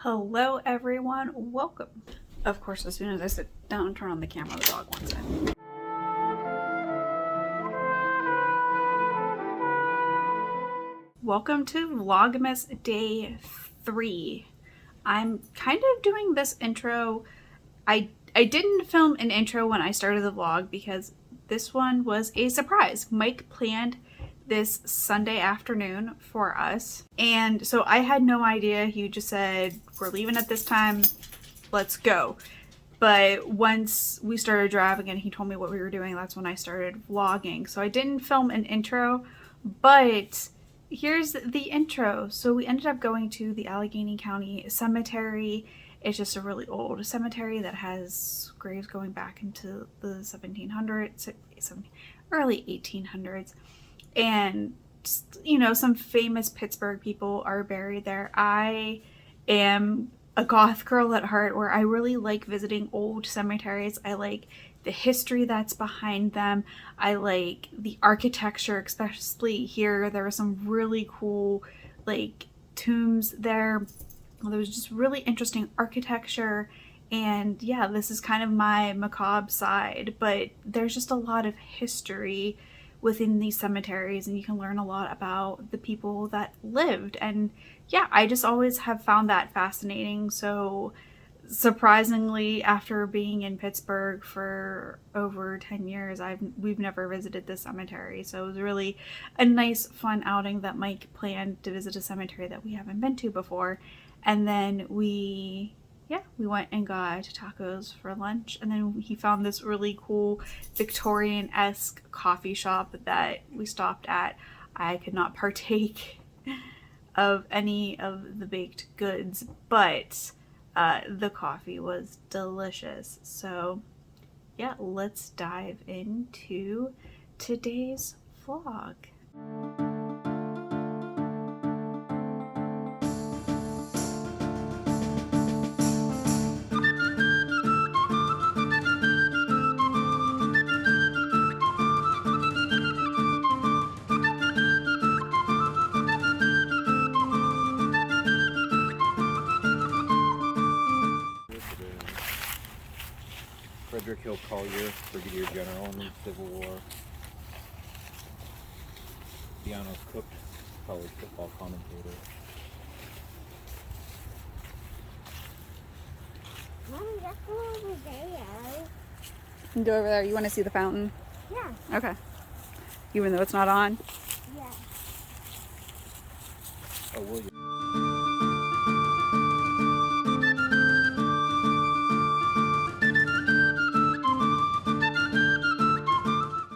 Hello everyone, welcome. Of course, as soon as I sit down and turn on the camera, the dog wants in. Welcome to Vlogmas Day 3. I'm kind of doing this intro. I didn't film an intro when I started the vlog because this one was a surprise. Mike planned this Sunday afternoon for us, and so I had no idea. He just said, we're leaving at this time, let's go. But once we started driving and he told me what we were doing, that's when I started vlogging. So I didn't film an intro, but here's the intro. So we ended up going to the Allegheny County Cemetery. It's just a really old cemetery that has graves going back into the 1700s, early 1800s. And, you know, some famous Pittsburgh people are buried there. I am a goth girl at heart, where I really like visiting old cemeteries. I like the history that's behind them. I like the architecture, especially here. There were some really cool, like, tombs there. There was just really interesting architecture. And yeah, this is kind of my macabre side, but there's just a lot of history within these cemeteries, and you can learn a lot about the people that lived. And yeah, I just always have found that fascinating. So surprisingly, after being in Pittsburgh for over 10 years, we've never visited this cemetery. So it was really a nice, fun outing that Mike planned to visit a cemetery that we haven't been to before. And then we went and got tacos for lunch, and then he found this really cool Victorian-esque coffee shop that we stopped at. I could not partake of any of the baked goods, but the coffee was delicious. So yeah, let's dive into today's vlog. Frederick Hill Collier, Brigadier General in the Civil War. Deanna's Cook, college football commentator. Mommy, let's go over there. You can go over there. You want to see the fountain? Yeah. Okay. Even though it's not on? Yeah. Oh, William.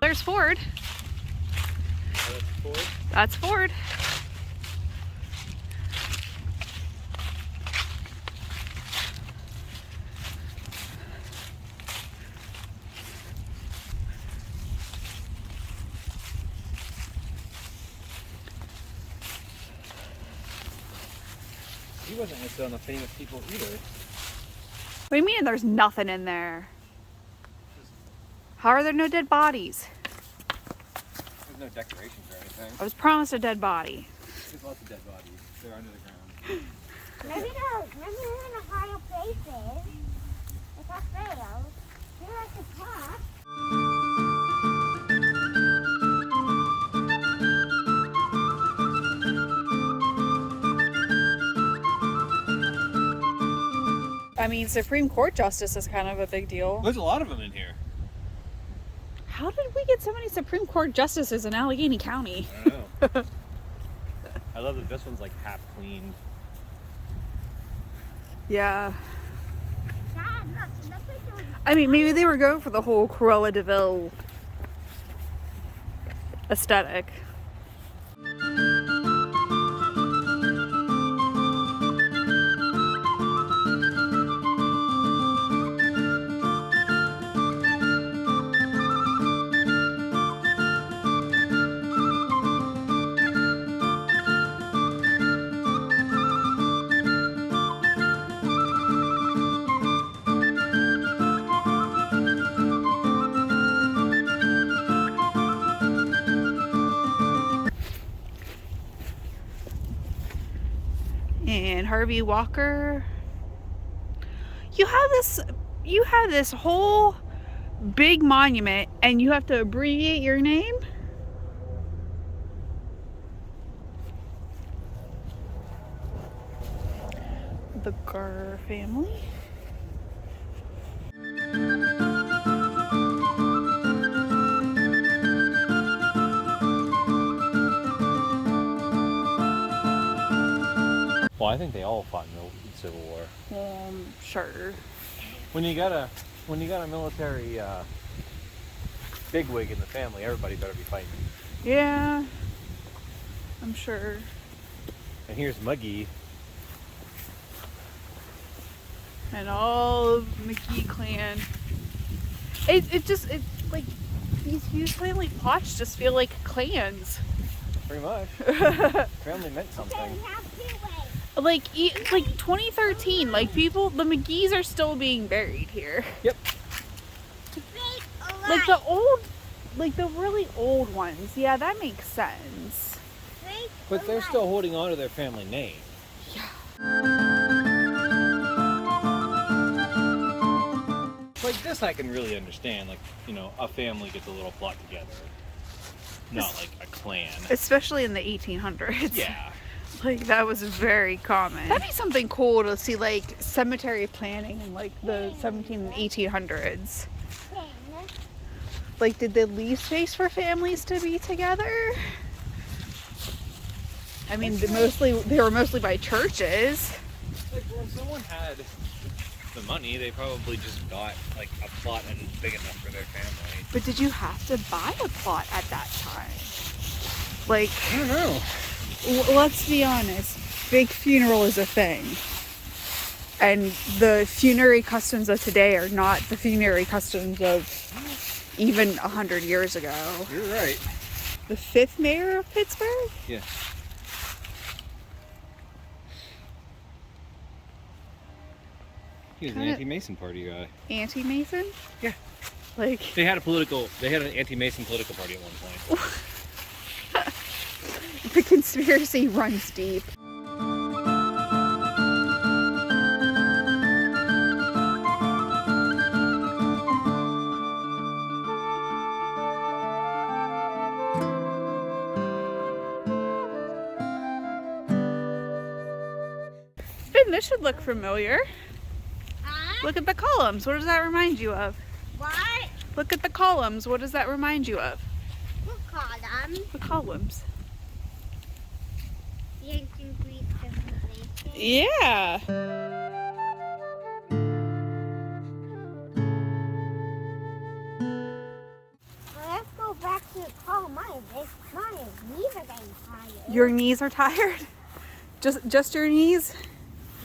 There's Ford. Oh, that's Ford? That's Ford. He wasn't listed on the famous people either. What do you mean there's nothing in there? How are there no dead bodies? There's no decorations or anything. I was promised a dead body. There's lots of dead bodies. They're under the ground. Maybe they're in a higher places. If that fails, they're at the top. I mean, Supreme Court justice is kind of a big deal. There's a lot of them in here. How did we get so many Supreme Court justices in Allegheny County? I don't know. I love that this one's like half cleaned. Yeah. Dad, look like those. I mean, maybe they were going for the whole Cruella de Vil aesthetic. And Harvey Walker You have this whole big monument and you have to abbreviate your name? The Gar family. Well, I think they all fought in the Civil War. Well, sure. When you got a military bigwig in the family, everybody better be fighting. Yeah, I'm sure. And here's Muggy. And all of McGee clan. It's like these huge family plots just feel like clans. Pretty much. Family meant something. Okay, we have two ways. Like 2013, like people, the McGees are still being buried here. Yep. Big Like alive. the really old ones. Yeah, that makes sense. Big But they're alive. still holding on to their family name. Like this I can really understand. Like, you know, a family gets a little plot together. Not like a clan. Especially in the 1800s. Yeah. Like that was very common. That'd be something cool to see, like cemetery planning in like the 17 and 1800s. Pin. Like, did they leave space for families to be together? I mean, they were mostly by churches. Like when someone had the money, they probably just got like a plot and big enough for their family. But did you have to buy a plot at that time? Like, I don't know. let's be honest, big funeral is a thing. And the funerary customs of today are not the funerary customs of even 100 years ago. You're right. The 5th mayor of Pittsburgh? Yeah. He was an anti-Mason party guy. Anti-Mason? Yeah. Like, They had an anti-Mason political party at one point. the conspiracy runs deep. Finn, this should look familiar. Look at the columns. What does that remind you of? What? Look at the columns. What does that remind you of? What column? The columns. The ancient Greek civilization. Yeah. Well, let's go back to the column. My knees are getting tired. Your knees are tired? Just your knees?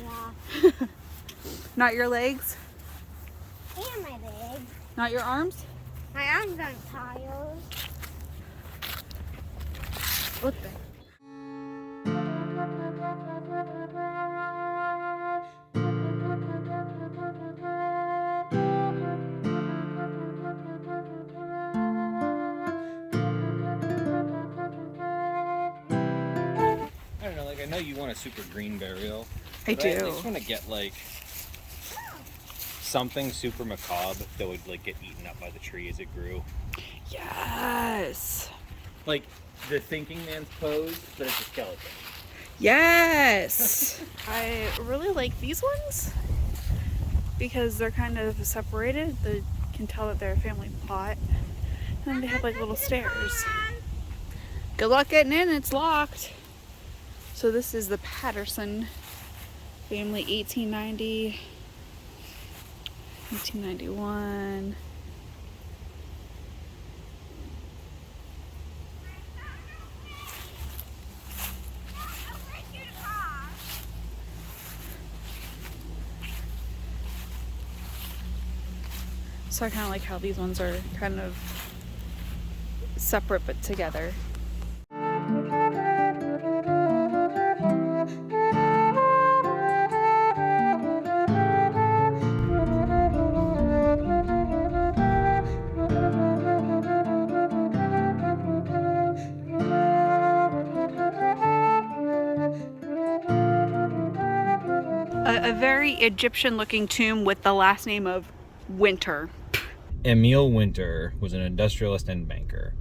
Yeah. Not your legs? And my legs. Not your arms? My arms aren't tired. What the? I don't know, like I know you want a super green burial. I but I at do. least want to get like something super macabre that would like get eaten up by the tree as it grew. Yes. Like the thinking man's pose, but it's a skeleton. Yes. I really like these ones because they're kind of separated. You can tell that they're a family plot. And then they have like little stairs. Good luck getting in, it's locked. So this is the Patterson family, 1890, 1891. So I kind of like how these ones are kind of separate but together. a very Egyptian looking tomb with the last name of Winter. Emil Winter was an industrialist and banker.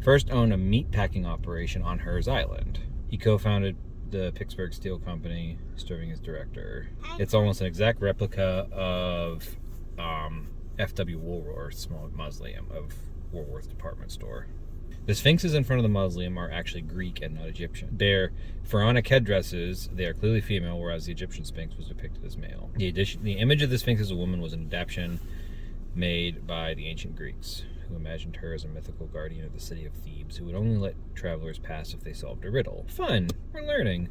First owned a meat packing operation on Hers Island. He co-founded the Pittsburgh Steel Company, serving as director. It's almost an exact replica of F.W. Woolworth's small mausoleum of Woolworth's department store. The sphinxes in front of the mausoleum are actually Greek and not Egyptian. They're pharaonic headdresses. They are clearly female, whereas the Egyptian sphinx was depicted as male. The image of the sphinx as a woman was an adaptation made by the ancient Greeks, who imagined her as a mythical guardian of the city of Thebes, who would only let travelers pass if they solved a riddle. Fun! We're learning.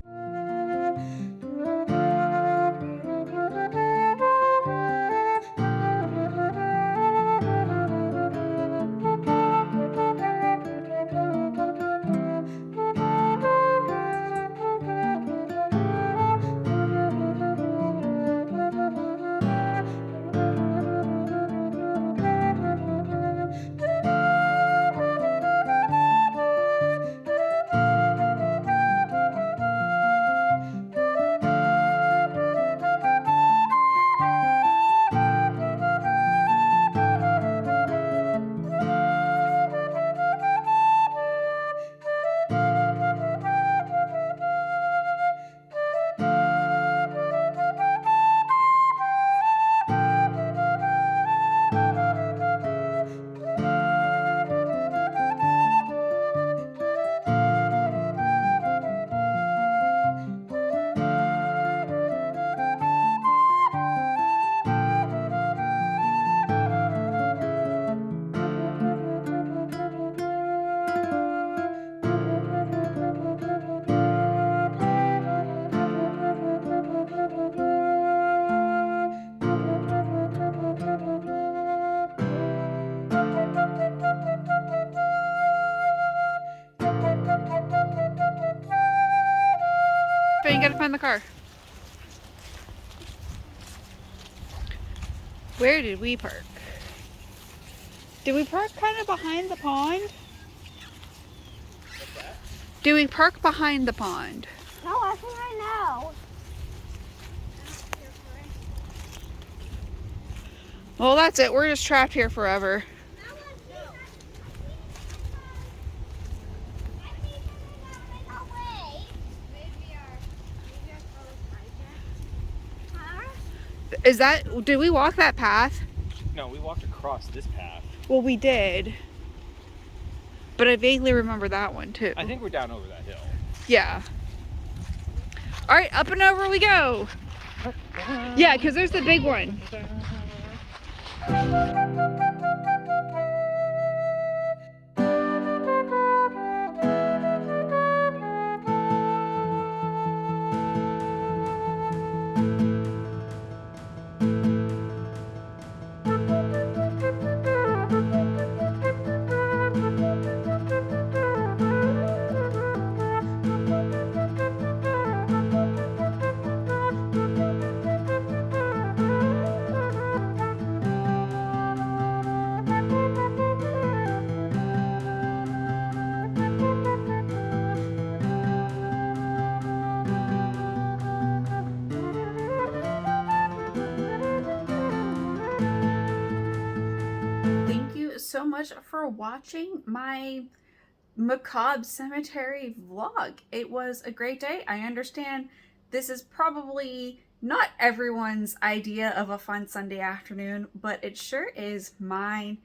You gotta find the car. Where did we park? Did we park kind of behind the pond? What's that? Did we park behind the pond? No, I think I know. Well, that's it. We're just trapped here forever. Is that, did we walk that path? No, we walked across this path. Well, we did. But I vaguely remember that one too. I think we're down over that hill. Yeah. All right, up and over we go. Yeah, because there's the big one. So much for watching my macabre cemetery vlog. It was a great day. I understand this is probably not everyone's idea of a fun Sunday afternoon, but it sure is mine,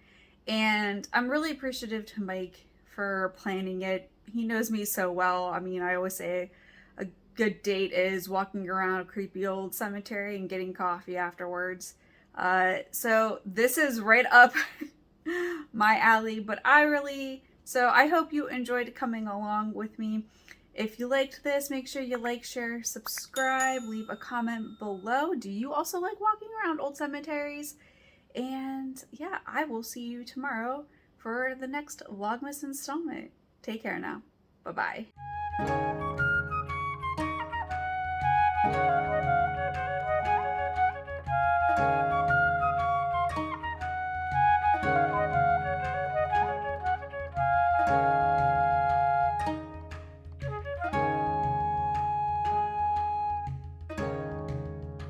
and I'm really appreciative to Mike for planning it. He knows me so well. I mean, I always say a good date is walking around a creepy old cemetery and getting coffee afterwards. So this is right up my alley, but I hope you enjoyed coming along with me. If you liked this, make sure you like, share, subscribe, leave a comment below. Do you also like walking around old cemeteries? And yeah, I will see you tomorrow for the next Vlogmas installment. Take care now. Bye-bye.